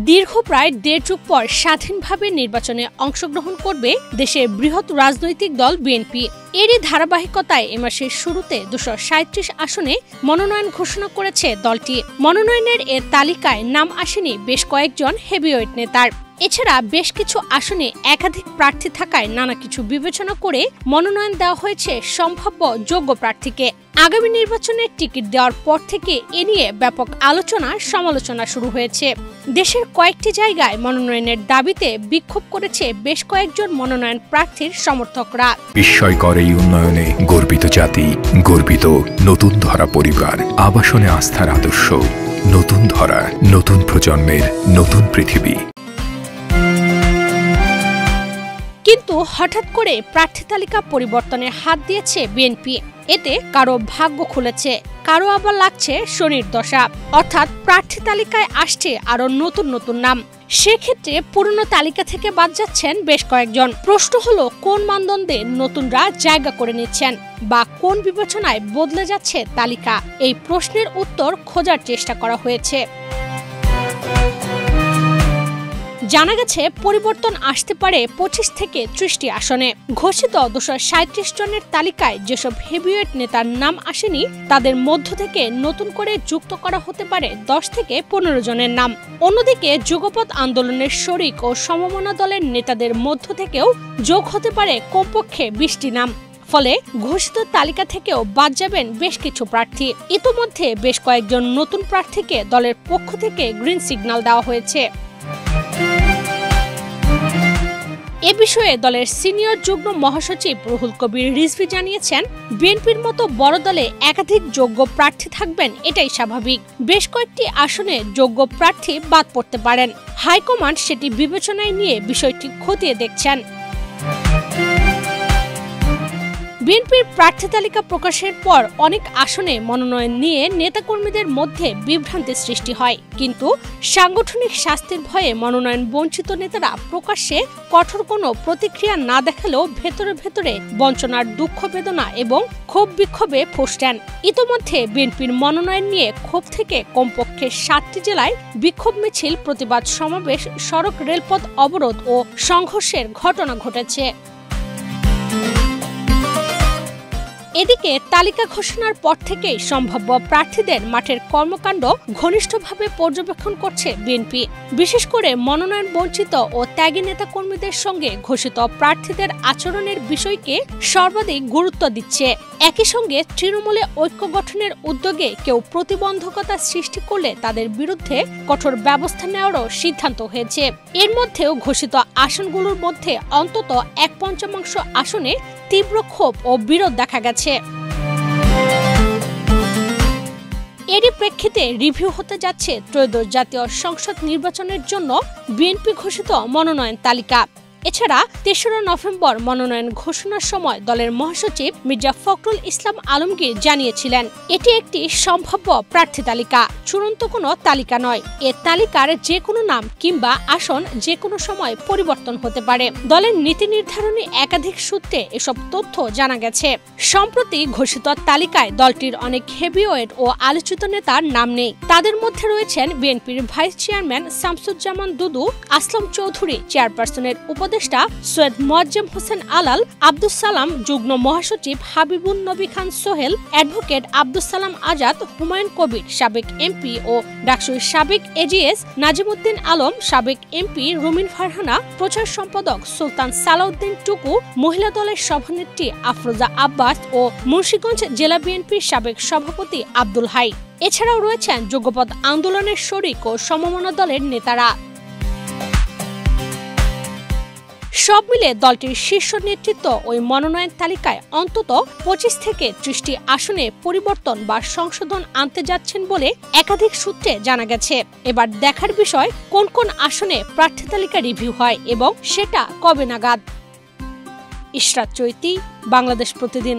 দীর্ঘ প্রায় ১.৫ যুগ পর স্বাধীনভাবে নির্বাচনে অংশগ্রহণ করবে দেশের বৃহৎ রাজনৈতিক দল বিএনপি। এরই ধারাবাহিকতায় এ মাসের শুরুতে ২৩৭ আসনে মনোনয়ন ঘোষণা করেছে দলটি। মনোনয়নের এ তালিকায় নাম আসেনি বেশ কয়েকজন হেভিওয়েট নেতার। এছাড়া বেশ কিছু আসনে একাধিক প্রার্থী থাকায় নানা কিছু বিবেচনা করে মনোনয়ন দেওয়া হয়েছে সম্ভাব্য যোগ্য প্রার্থীকে। আগামী নির্বাচনে টিকিট দেওয়ার পর থেকে এ নিয়ে ব্যাপক আলোচনা সমালোচনা শুরু হয়েছে। দেশের কয়েকটি জায়গায় মনোনয়নের দাবিতে বিক্ষোভ করেছে বেশ কয়েকজন মনোনয়ন প্রার্থীর সমর্থকরা। বিস্ময়কর এই উন্নয়নে গর্বিত জাতি, গর্বিত নতুন ধরা পরিবার, আবাসনে আস্থার আদর্শ, নতুন ধরা, নতুন প্রজন্মের নতুন পৃথিবী। কিন্তু হঠাৎ করে প্রার্থী তালিকা পরিবর্তনের হাত দিয়েছে বিএনপি। এতে কারো ভাগ্য খুলেছে, কারো আবার লাগছে শনির দশা। অর্থাৎ প্রার্থী তালিকায় আসছে আরো নতুন নতুন নাম। সেক্ষেত্রে পুরনো তালিকা থেকে বাদ যাচ্ছেন বেশ কয়েকজন। প্রশ্ন হলো, কোন মানদণ্ডে নতুনরা জায়গা করে নিচ্ছেন বা কোন বিবেচনায় বদলে যাচ্ছে তালিকা? এই প্রশ্নের উত্তর খোঁজার চেষ্টা করা হয়েছে। জানা গেছে পরিবর্তন আসতে পারে ২৫ থেকে ৩০টি আসনে। ঘোষিত ২৩৭ জনের তালিকায় যেসব হেভিওয়েট নেতার নাম আসেনি তাদের মধ্য থেকে নতুন করে যুক্ত করা হতে পারে ১০ থেকে ১৫ জনের নাম। অন্যদিকে যুগপৎ আন্দোলনের শরিক ও সমমনা দলের নেতাদের মধ্য থেকেও যোগ হতে পারে কমপক্ষে ২০টি নাম। ফলে ঘোষিত তালিকা থেকেও বাদ যাবেন বেশ কিছু প্রার্থী। ইতোমধ্যে বেশ কয়েকজন নতুন প্রার্থীকে দলের পক্ষ থেকে গ্রিন সিগন্যাল দেওয়া হয়েছে। এ বিষয়ে দলের সিনিয়র যুগ্ম মহাসচিব রুহুল কবির রিজভী জানিয়েছেন, বিএনপির মতো বড় দলে একাধিক যোগ্য প্রার্থী থাকবেন এটাই স্বাভাবিক। বেশ কয়েকটি আসনে যোগ্য প্রার্থী বাদ পড়তে পারেন। হাইকমান্ড সেটি বিবেচনায় নিয়ে বিষয়টি খতিয়ে দেখছেন। বিএনপির প্রার্থী তালিকা প্রকাশের পর অনেক আসনে মনোনয়ন নিয়ে নেতাকর্মীদের মধ্যে বিভ্রান্তি সৃষ্টি হয়। কিন্তু সাংগঠনিক শাস্তির ভয়ে মনোনয়ন বঞ্চিত নেতারা প্রকাশ্যে কঠোর কোনো প্রতিক্রিয়া না দেখালেও ভেতরে ভেতরে বঞ্চনার দুঃখ বেদনা এবং ক্ষোভ বিক্ষোভে ফুঁসছেন। ইতোমধ্যে বিএনপির মনোনয়ন নিয়ে ক্ষোভ থেকে কমপক্ষে ৭টি জেলায় বিক্ষোভ মিছিল, প্রতিবাদ সমাবেশ, সড়ক রেলপথ অবরোধ ও সংঘর্ষের ঘটনা ঘটেছে। এদিকে তালিকা ঘোষণার পর থেকেই সম্ভাব্য প্রার্থীদের মাঠের কর্মকাণ্ড ঘনিষ্ঠভাবে পর্যবেক্ষণ করছে বিএনপি। বিশেষ করে মনোনয়ন বঞ্চিত ও ত্যাগী নেতাকর্মীদের সঙ্গে ঘোষিত প্রার্থীদের আচরণের বিষয়কে সর্বাধিক গুরুত্ব দিচ্ছে। একই সঙ্গে তৃণমূলে ঐক্য গঠনের উদ্যোগে কেউ প্রতিবন্ধকতা সৃষ্টি করলে তাদের বিরুদ্ধে কঠোর ব্যবস্থা নেওয়ারও সিদ্ধান্ত হয়েছে। এর মধ্যেও ঘোষিত আসনগুলোর মধ্যে অন্তত ১/৫ আসনে তীব্র ক্ষোভ ও বিরোধ দেখা গেছে। এরই প্রেক্ষিতে রিভিউ হতে যাচ্ছে ত্রয়োদশ জাতীয় সংসদ নির্বাচনের জন্য বিএনপি ঘোষিত মনোনয়ন তালিকা। এছাড়া ৩রা নভেম্বর মনোনয়ন ঘোষণার সময় দলের মহাসচিব মির্জা ফখরুল ইসলাম আলমগীর জানিয়েছিলেন, এটি একটি সম্ভাব্য প্রার্থী তালিকা, চূড়ান্ত কোনো তালিকা নয়। এ তালিকার যে কোনো নাম কিংবা আসন যে কোনো সময় পরিবর্তন হতে পারে। দলের নীতি নির্ধারণী একাধিক সূত্রে এসব তথ্য জানা গেছে। সম্প্রতি ঘোষিত তালিকায় দলটির অনেক হেভিওয়েট ও আলোচিত নেতার নাম নেই। তাদের মধ্যে রয়েছেন বিএনপির ভাইস চেয়ারম্যান শামসুজ্জামান দুদু, আসলাম চৌধুরী, চেয়ারপারসনের উপদেষ্টা সৈয়দ মোয়াজ্জেম হোসেন আলাল, আব্দুস সালাম, যুগ্ম মহাসচিব হাবিবুন নবী খান সোহেল, অ্যাডভোকেট আব্দুস সালাম আজাদ, হুমায়ুন কবির, সাবেক এমপি ও ডাকসুর সাবেক এজিএস নাজিমুদ্দিন আলম, সাবেক এমপি রুমিন ফারহানা, প্রচার সম্পাদক সুলতান সালাউদ্দিন টুকু, মহিলা দলের সভানেত্রী আফরোজা আব্বাস ও মুন্সিগঞ্জ জেলা বিএনপির সাবেক সভাপতি আব্দুল হাই। এছাড়াও রয়েছেন যুগপৎ আন্দোলনের শরিক ও সমমনা দলের নেতারা। সব মিলে দলটির শীর্ষ নেতৃত্ব ওই মনোনয়ন তালিকায় অন্তত ২৫ থেকে ৩০টি আসনে পরিবর্তন বা সংশোধন আনতে যাচ্ছেন বলে একাধিক সূত্রে জানা গেছে। এবার দেখার বিষয় কোন কোন আসনে প্রার্থী তালিকা রিভিউ হয় এবং সেটা কবে নাগাদ। ইশরাত চৈতি, বাংলাদেশ প্রতিদিন।